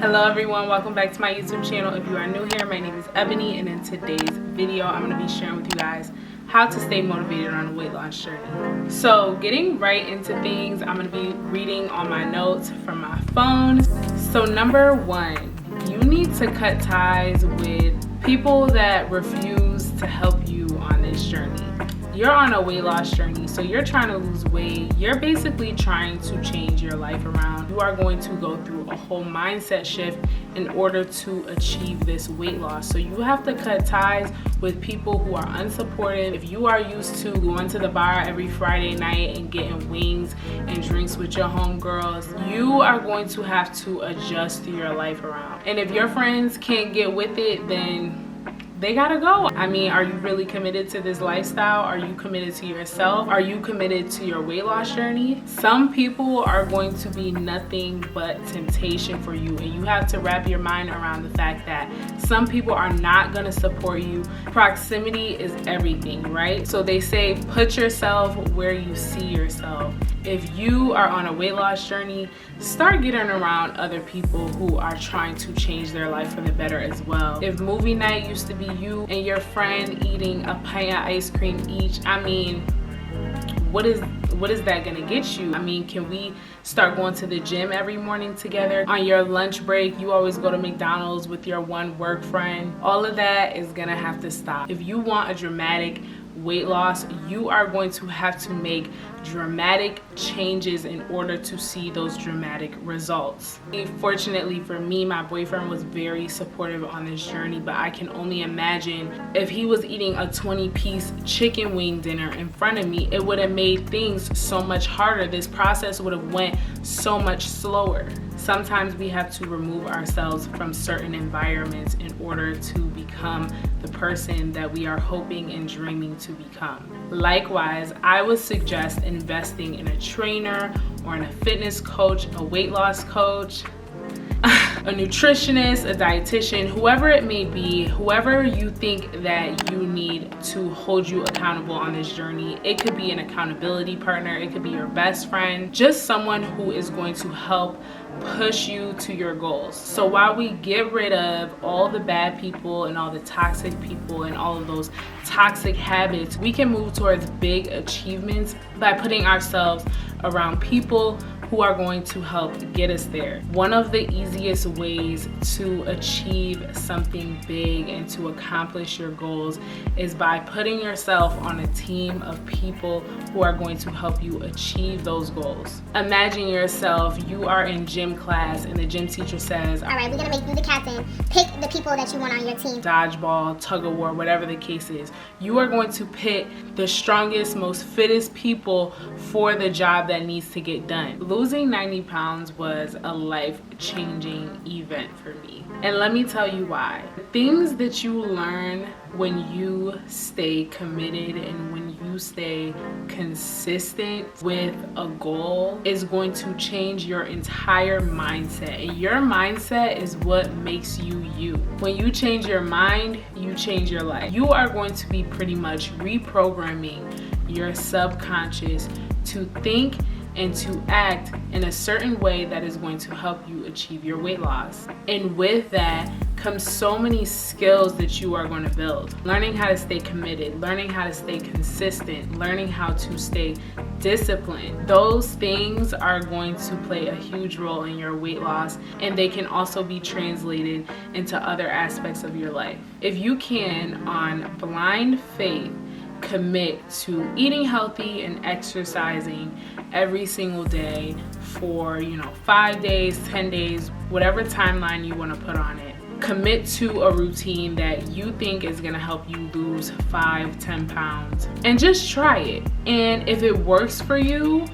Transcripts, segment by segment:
Hello everyone, welcome back to my YouTube channel. If you are new here, my name is Ebony, and in today's video I'm going to be sharing with you guys how to stay motivated on a weight loss journey. So getting right into things, I'm going to be reading on my notes from my phone. So number one, you need to cut ties with people that refuse to help you on this journey. You're on a weight loss journey, so you're trying to lose weight. You're basically trying to change your life around. You are going to go through a whole mindset shift in order to achieve this weight loss. So you have to cut ties with people who are unsupportive. If you are used to going to the bar every Friday night and getting wings and drinks with your homegirls, you are going to have to adjust your life around. And if your friends can't get with it, then they gotta go. I mean, are you really committed to this lifestyle? Are you committed to yourself? Are you committed to your weight loss journey? Some people are going to be nothing but temptation for you, and you have to wrap your mind around the fact that some people are not gonna support you. Proximity is everything, right? So they say put yourself where you see yourself. If you are on a weight loss journey, start getting around other people who are trying to change their life for the better as well. If movie night used to be you and your friend eating a pint of ice cream each, I mean, what is that gonna get you? I mean, can we start going to the gym every morning together? On your lunch break, you always go to McDonald's with your one work friend. All of that is gonna have to stop. If you want a dramatic weight loss, you are going to have to make dramatic changes in order to see those dramatic results. Fortunately for me, my boyfriend was very supportive on this journey, but I can only imagine if he was eating a 20-piece chicken wing dinner in front of me, it would have made things so much harder. This process would have went so much slower. Sometimes we have to remove ourselves from certain environments in order to become the person that we are hoping and dreaming to become. Likewise, I would suggest investing in a trainer or in a fitness coach, a weight loss coach, a nutritionist, a dietitian, whoever it may be, whoever you think that you need to hold you accountable on this journey. It could be an accountability partner, it could be your best friend, just someone who is going to help push you to your goals. So while we get rid of all the bad people and all the toxic people and all of those toxic habits, we can move towards big achievements by putting ourselves around people who are going to help get us there. One of the easiest ways to achieve something big and to accomplish your goals is by putting yourself on a team of people who are going to help you achieve those goals. Imagine yourself, you are in gym class and the gym teacher says, all right, we're gonna make you the captain. Pick the people that you want on your team. Dodgeball, tug of war, whatever the case is. You are going to pick the strongest, most fittest people for the job that needs to get done. Losing 90 pounds was a life-changing event for me. And let me tell you why. The things that you learn when you stay committed and when you stay consistent with a goal is going to change your entire mindset. And your mindset is what makes you you. When you change your mind, you change your life. You are going to be pretty much reprogramming your subconscious to think and to act in a certain way that is going to help you achieve your weight loss. And with that comes so many skills that you are going to build. Learning how to stay committed, learning how to stay consistent, learning how to stay disciplined. Those things are going to play a huge role in your weight loss, and they can also be translated into other aspects of your life. If you can, on blind faith, commit to eating healthy and exercising every single day for 5 days, 10 days, whatever timeline you want to put on it. Commit to a routine that you think is going to help you lose 5-10 pounds and just try it. And if it works for you,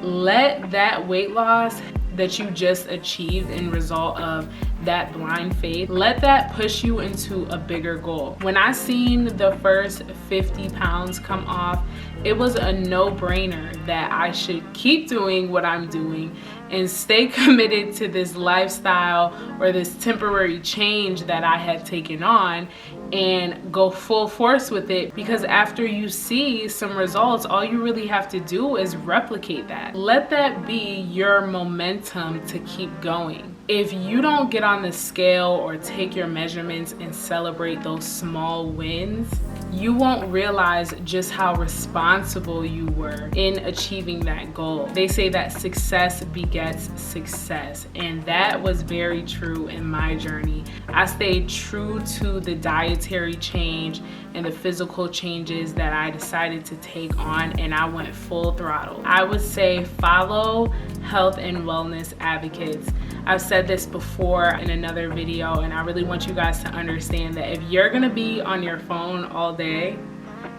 let that weight loss that you just achieved in result of that blind faith, let that push you into a bigger goal. When I seen the first 50 pounds come off, it was a no-brainer that I should keep doing what I'm doing and stay committed to this lifestyle or this temporary change that I had taken on and go full force with it, because after you see some results, all you really have to do is replicate that. Let that be your momentum to keep going. If you don't get on the scale or take your measurements and celebrate those small wins, you won't realize just how responsible you were in achieving that goal. They say that success begets success, and that was very true in my journey. I stayed true to the dietary change and the physical changes that I decided to take on, and I went full throttle. I would say follow health and wellness advocates. I've said this before in another video, and I really want you guys to understand that if you're gonna be on your phone all day,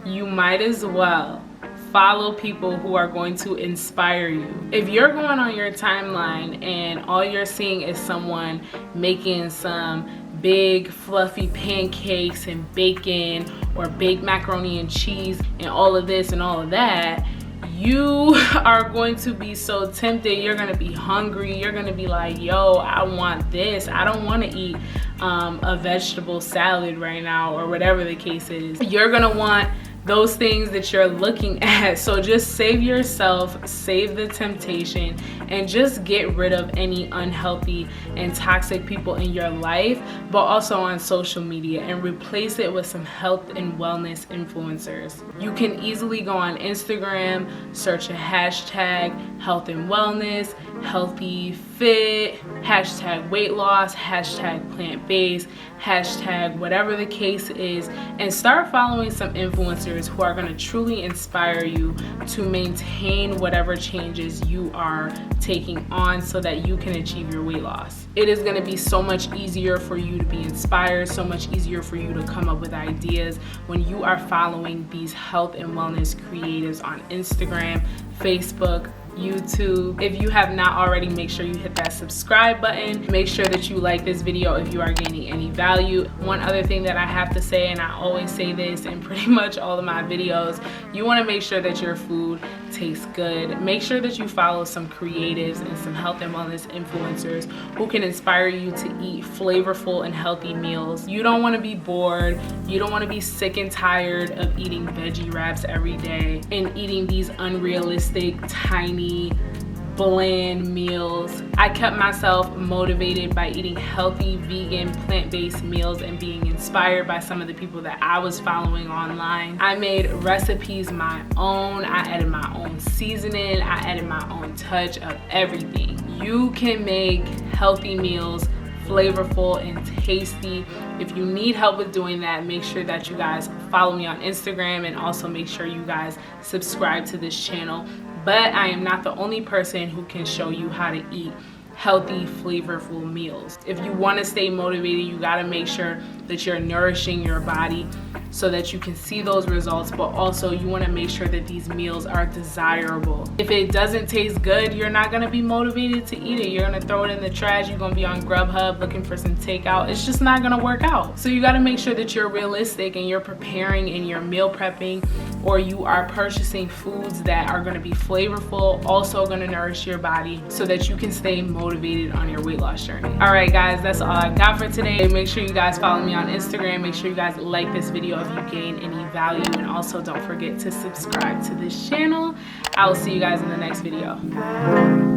you might as well follow people who are going to inspire you. If you're going on your timeline and all you're seeing is someone making some big fluffy pancakes and bacon or baked macaroni and cheese and all of this and all of that, you are going to be so tempted. You're going to be hungry. You're going to be like, yo, I want this. I don't want to eat a vegetable salad right now, or whatever the case is. You're going to want those things that you're looking at. So just save yourself, save the temptation, and just get rid of any unhealthy and toxic people in your life, but also on social media, and replace it with some health and wellness influencers. You can easily go on Instagram, search a hashtag health and wellness, healthy fit, hashtag weight loss, hashtag plant-based, hashtag whatever the case is, and start following some influencers who are going to truly inspire you to maintain whatever changes you are taking on so that you can achieve your weight loss. It is going to be so much easier for you to be inspired, so much easier for you to come up with ideas when you are following these health and wellness creatives on Instagram, Facebook, YouTube. If you have not already, make sure you hit that subscribe button. Make sure that you like this video if you are gaining any value. One other thing that I have to say, and I always say this in pretty much all of my videos, you want to make sure that your food tastes good. Make sure that you follow some creatives and some health and wellness influencers who can inspire you to eat flavorful and healthy meals. You don't want to be bored. You don't want to be sick and tired of eating veggie wraps every day and eating these unrealistic, tiny, bland meals. I kept myself motivated by eating healthy, vegan, plant-based meals and being inspired by some of the people that I was following online. I made recipes my own. I added my own seasoning. I added my own touch of everything. You can make healthy meals flavorful and tasty. If you need help with doing that, make sure that you guys follow me on Instagram, and also make sure you guys subscribe to this channel. But I am not the only person who can show you how to eat healthy, flavorful meals. If you want to stay motivated, you got to make sure that you're nourishing your body so that you can see those results, but also you want to make sure that these meals are desirable. If it doesn't taste good, you're not going to be motivated to eat it. You're going to throw it in the trash. You're going to be on Grubhub looking for some takeout. It's just not going to work out. So you got to make sure that you're realistic and you're preparing and you're meal prepping, or you are purchasing foods that are going to be flavorful, also going to nourish your body, so that you can stay motivated on your weight loss journey. All right, guys, that's all I got for today. Make sure you guys follow me on Instagram. Make sure you guys like this video if you gain any value, and also don't forget to subscribe to this channel. I will see you guys in the next video.